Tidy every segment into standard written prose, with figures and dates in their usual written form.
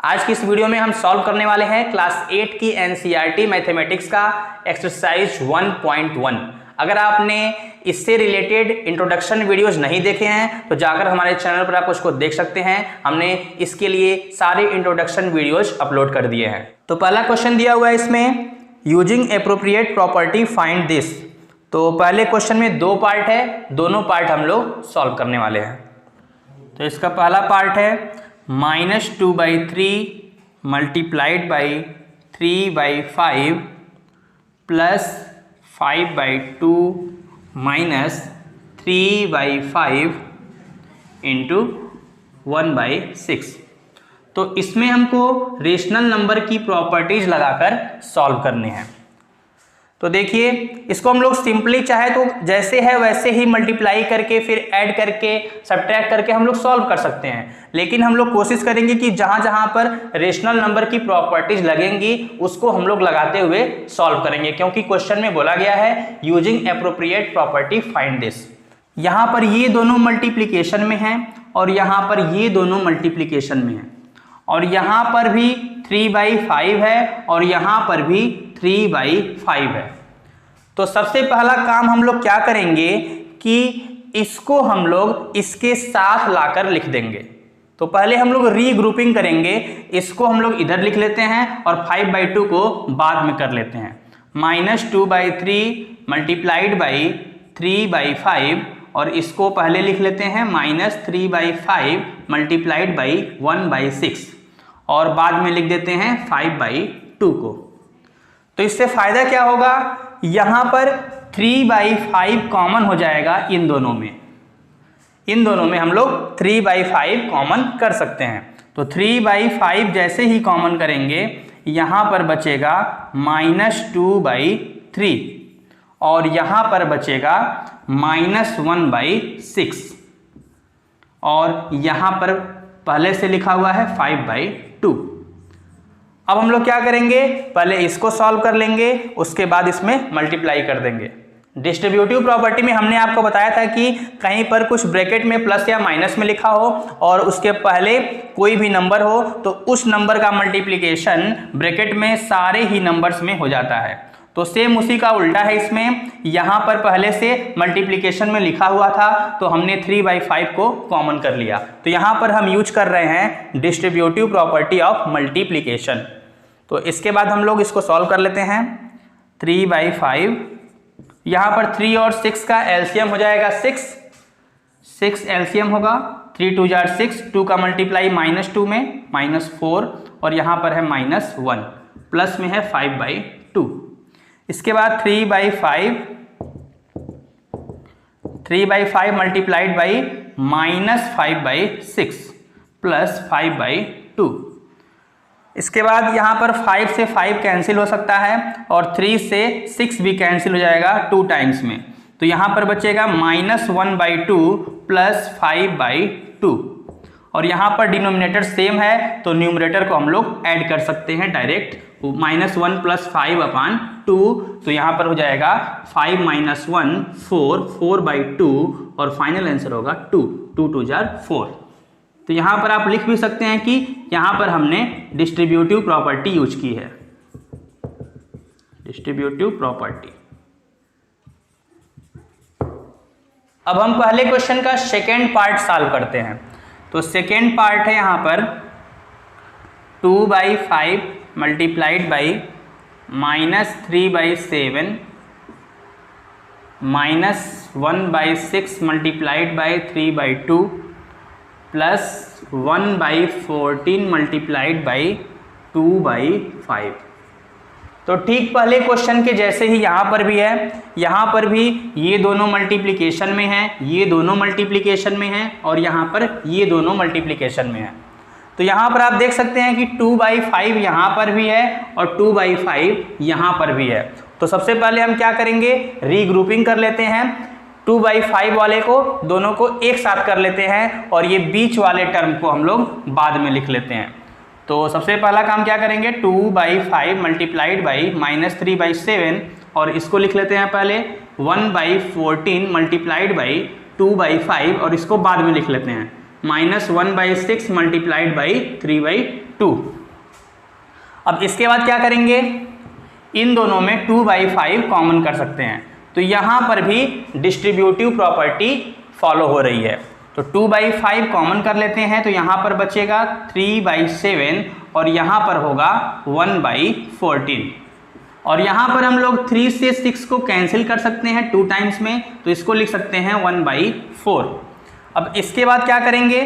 आज की इस वीडियो में हम सॉल्व करने वाले हैं क्लास 8 की एनसीईआरटी मैथमेटिक्स का एक्सरसाइज 1.1। अगर आपने इससे रिलेटेड इंट्रोडक्शन वीडियोज नहीं देखे हैं तो जाकर हमारे चैनल पर आप उसको देख सकते हैं। हमने इसके लिए सारे इंट्रोडक्शन वीडियोज अपलोड कर दिए हैं। तो पहला क्वेश्चन दिया हुआ है इसमें, using appropriate property find this. तो पहले क्वेश्चन में दो पार्ट है, दोनों पार्ट हम लोग सॉल्व करने वाले हैं। तो इसका पहला पार्ट है -2/3 multiplied by 3/5 plus 5/2 minus 3/5 into 1/6। तो इसमें हमको रेशनल नंबर की प्रॉपर्टीज लगाकर सॉल्व करने हैं। तो देखिए, इसको हम लोग सिंपली चाहे तो जैसे है वैसे ही मल्टीप्लाई करके फिर ऐड करके सब्ट्रैक्ट करके हम लोग सॉल्व कर सकते हैं, लेकिन हम लोग कोशिश करेंगे कि जहां जहां पर रेशनल नंबर की प्रॉपर्टीज लगेंगी उसको हम लोग लगाते हुए सॉल्व करेंगे, क्योंकि क्वेश्चन में बोला गया है using appropriate property find this. यहां पर ये दोनों मल्टीप्लीकेशन में हैं और यहां पर ये दोनों मल्टीप्लीकेशन में हैं, और यहां पर भी 3/5 है और यहां पर भी 3/5 है। तो सबसे पहला काम हम लोग क्या करेंगे कि इसको हम लोग इसके साथ लाकर लिख देंगे। तो पहले हम लोग रीग्रुपिंग करेंगे, इसको हम लोग इधर लिख लेते हैं और 5/2 को बाद में कर लेते हैं। -2/3 मल्टीप्लाइड बाई 3/5 और इसको पहले लिख लेते हैं -3/5 मल्टीप्लाइड बाई 1/6 और बाद में लिख देते हैं 5/2 को। तो इससे फायदा क्या होगा, यहां पर 3/5 कॉमन हो जाएगा इन दोनों में हम लोग 3/5 कॉमन कर सकते हैं। तो 3/5 जैसे ही कॉमन करेंगे यहां पर बचेगा -2/3 और यहां पर बचेगा -1/6 और यहां पर पहले से लिखा हुआ है 5/2। अब हम लोग क्या करेंगे, पहले इसको सॉल्व कर लेंगे, उसके बाद इसमें मल्टीप्लाई कर देंगे। डिस्ट्रीब्यूटिव प्रॉपर्टी में हमने आपको बताया था कि कहीं पर कुछ ब्रैकेट में प्लस या माइनस में लिखा हो और उसके पहले कोई भी नंबर हो तो उस नंबर का मल्टीप्लिकेशन ब्रैकेट में सारे ही नंबर्स में हो जाता है। तो सेम उसी का उल्टा है इसमें, यहां पर पहले से मल्टीप्लिकेशन में लिखा हुआ था तो हमने 3/5 को कॉमन कर लिया। तो यहां पर हम यूज कर रहे हैं डिस्ट्रीब्यूटिव प्रॉपर्टी ऑफ मल्टीप्लिकेशन। तो इसके बाद हम लोग इसको सॉल्व कर लेते हैं। 3/5 यहां पर 3 और 6 का एलसीएम हो जाएगा 6 एलसीएम होगा। 3 2 जार 6, 2 का मल्टीप्लाई -2 में -4 और यहां पर है -1, प्लस में है 5/2। इसके बाद 3/5 मल्टीप्लाइड बाई -5/6 प्लस 5/2। इसके बाद यहाँ पर 5 से 5 कैंसिल हो सकता है और 3 से 6 भी कैंसिल हो जाएगा 2 टाइम्स में। तो यहाँ पर बचेगा -1/2 प्लस 5/2 और यहाँ पर डिनोमिनेटर सेम है तो न्यूमरेटर को हम लोग ऐड कर सकते हैं डायरेक्ट। -1 प्लस 5/2 तो यहाँ पर हो जाएगा 5 - 1 4 4/2 और फाइनल आंसर होगा 2 2 2 जार 4। तो यहाँ पर आप लिख भी सकते हैं कि यहाँ पर हमने डिस्ट्रीब्यूटिव प्रॉपर्टी यूज की है, डिस्ट्रीब्यूटिव प्रॉपर्टी। अब हम पहले क्वेश्चन का सेकेंड पार्ट सॉल्व करते हैं। तो सेकेंड पार्ट है यहाँ पर 2/5 multiplied by -3/7 -1/6 multiplied by 3/2 plus 1/14 multiplied by 2/5। तो ठीक पहले क्वेश्चन के जैसे ही यहाँ पर भी है, यहाँ पर भी ये दोनों मल्टीप्लिकेशन में हैं, ये दोनों मल्टीप्लिकेशन में हैं और यहाँ पर ये दोनों मल्टीप्लिकेशन में हैं। तो यहाँ पर आप देख सकते हैं कि 2/5 यहाँ पर भी है और 2/5 यहाँ पर भी है। तो सबसे पहले हम क्या करेंगे, रीग्रुपिंग कर लेते हैं। 2/5 वाले को दोनों को एक साथ कर लेते हैं और ये बीच वाले टर्म को हम लोग बाद में लिख लेते हैं। तो सबसे पहला काम क्या करेंगे, 2/5 मल्टीप्लाइड बाई -3/7 और इसको लिख लेते हैं पहले 1/14 मल्टीप्लाइड बाई 2/5 और इसको बाद में लिख लेते हैं -1/6 मल्टीप्लाइड बाई 2। अब इसके बाद क्या करेंगे, इन दोनों में 2/5 कॉमन कर सकते हैं, तो यहाँ पर भी डिस्ट्रीब्यूटिव प्रॉपर्टी फॉलो हो रही है। तो 2/5 कॉमन कर लेते हैं, तो यहाँ पर बचेगा 3/7 और यहाँ पर होगा 1/14। और यहाँ पर हम लोग 3 से 6 को कैंसिल कर सकते हैं 2 टाइम्स में, तो इसको लिख सकते हैं 1/4। अब इसके बाद क्या करेंगे,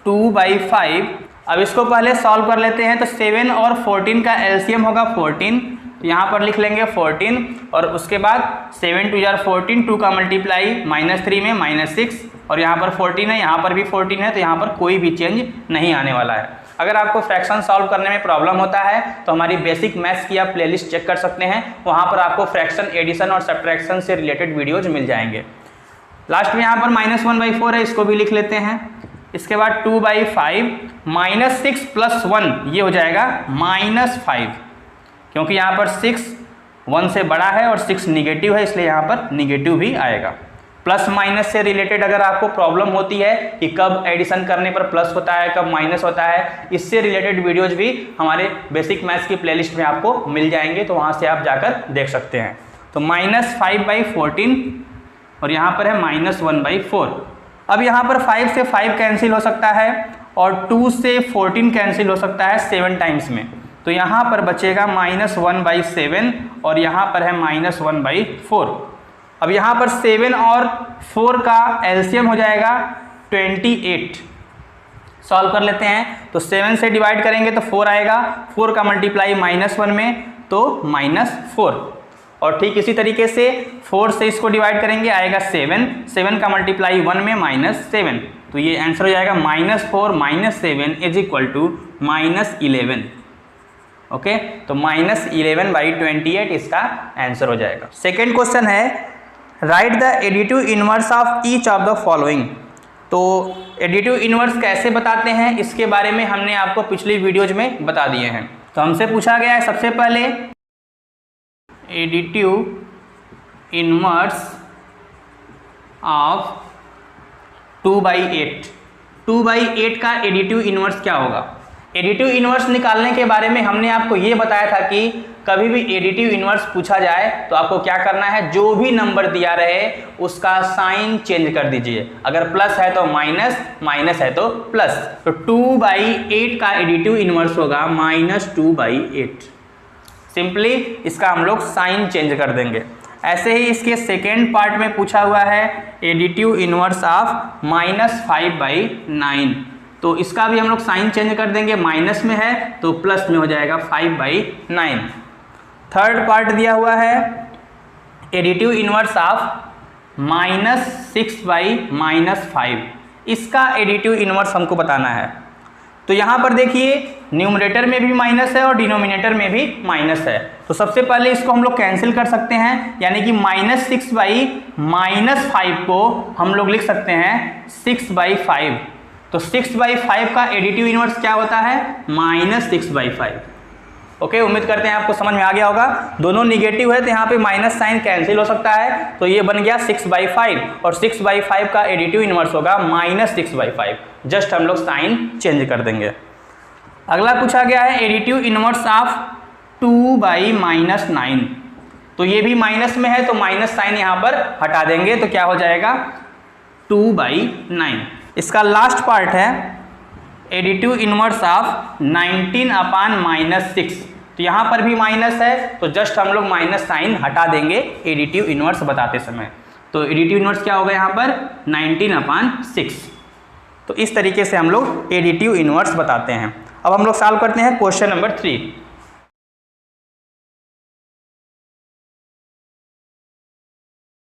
2/5। अब इसको पहले सॉल्व कर लेते हैं, तो 7 और 14 का एलसीएम होगा 14, तो यहाँ पर लिख लेंगे 14 और उसके बाद 7 2 जार 14, 2 का मल्टीप्लाई -3 में -6 और यहाँ पर 14 है, यहाँ पर भी 14 है, तो यहाँ पर कोई भी चेंज नहीं आने वाला है। अगर आपको फ्रैक्शन सॉल्व करने में प्रॉब्लम होता है तो हमारी बेसिक मैथ्स की आप प्लेलिस्ट चेक कर सकते हैं, वहाँ पर आपको फ्रैक्शन एडिशन और सब्ट्रैक्शन से रिलेटेड वीडियोज मिल जाएंगे। लास्ट में यहाँ पर -1/4 है, इसको भी लिख लेते हैं। इसके बाद 2/5 -6 + 1 ये हो जाएगा -5, क्योंकि यहाँ पर 6 1 से बड़ा है और 6 निगेटिव है, इसलिए यहाँ पर निगेटिव भी आएगा। प्लस माइनस से रिलेटेड अगर आपको प्रॉब्लम होती है कि कब एडिशन करने पर प्लस होता है, कब माइनस होता है, इससे रिलेटेड वीडियोज भी हमारे बेसिक मैथ्स की प्लेलिस्ट में आपको मिल जाएंगे, तो वहाँ से आप जाकर देख सकते हैं। तो -5/14 और यहाँ पर है -1/4। अब यहाँ पर 5 से 5 कैंसिल हो सकता है और 2 से 14 कैंसिल हो सकता है 7 टाइम्स में, तो यहाँ पर बचेगा -1/7 और यहाँ पर है -1/4। अब यहाँ पर 7 और 4 का एलसीएम हो जाएगा 28। सॉल्व कर लेते हैं, तो 7 से डिवाइड करेंगे तो 4 आएगा, 4 का मल्टीप्लाई -1 में तो -4। और ठीक इसी तरीके से 4 से इसको डिवाइड करेंगे आएगा 7, 7 का मल्टीप्लाई 1 में -7, तो ये आंसर हो जाएगा -4 - 7 = -11। ओके, तो -11/28 इसका आंसर हो जाएगा। सेकेंड क्वेश्चन है, right the additive inverse of each of the following. तो एडिटिव इनवर्स कैसे बताते हैं, इसके बारे में हमने आपको पिछली वीडियोज में बता दिए हैं। तो हमसे पूछा गया है सबसे पहले एडिटिव इनवर्स ऑफ 2/8। 2/8 का एडिटिव इनवर्स क्या होगा। एडिटिव इनवर्स निकालने के बारे में हमने आपको ये बताया था कि कभी भी एडिटिव इनवर्स पूछा जाए तो आपको क्या करना है, जो भी नंबर दिया रहे उसका साइन चेंज कर दीजिए। अगर प्लस है तो माइनस, माइनस है तो प्लस। तो 2/8 का एडिटिव इनवर्स होगा -2/8। सिंपली इसका हम लोग साइन चेंज कर देंगे। ऐसे ही इसके सेकेंड पार्ट में पूछा हुआ है एडिटिव इनवर्स ऑफ -5/9, तो इसका भी हम लोग साइन चेंज कर देंगे, माइनस में है तो प्लस में हो जाएगा 5/9। थर्ड पार्ट दिया हुआ है एडिटिव इनवर्स ऑफ -6/-5, इसका एडिटिव इनवर्स हमको बताना है। तो यहाँ पर देखिए न्यूमरेटर में भी माइनस है और डिनोमिनेटर में भी माइनस है, तो सबसे पहले इसको हम लोग कैंसिल कर सकते हैं, यानी कि -6/-5 को हम लोग लिख सकते हैं 6/5। तो 6/5 का एडिटिव इनवर्स क्या होता है, -6/5। ओके, उम्मीद करते हैं आपको समझ में आ गया होगा। दोनों निगेटिव है तो यहाँ पे माइनस साइन कैंसिल हो सकता है, तो ये बन गया 6/5 और 6/5 का एडिटिव इनवर्स होगा -6/5। जस्ट हम लोग साइन चेंज कर देंगे। अगला पूछा गया है एडिटिव इनवर्स ऑफ 2/-9, तो ये भी माइनस में है तो माइनस साइन यहाँ पर हटा देंगे, तो क्या हो जाएगा 2/9। इसका लास्ट पार्ट है एडिटिव इनवर्स ऑफ 19/-6, तो यहाँ पर भी माइनस है तो जस्ट हम लोग माइनस साइन हटा देंगे एडिटिव इनवर्स बताते समय। तो एडिटिव इनवर्स क्या होगा यहाँ पर 19/6। तो इस तरीके से हम लोग एडिटिव इनवर्स बताते हैं। अब हम लोग सॉल्व करते हैं क्वेश्चन नंबर 3।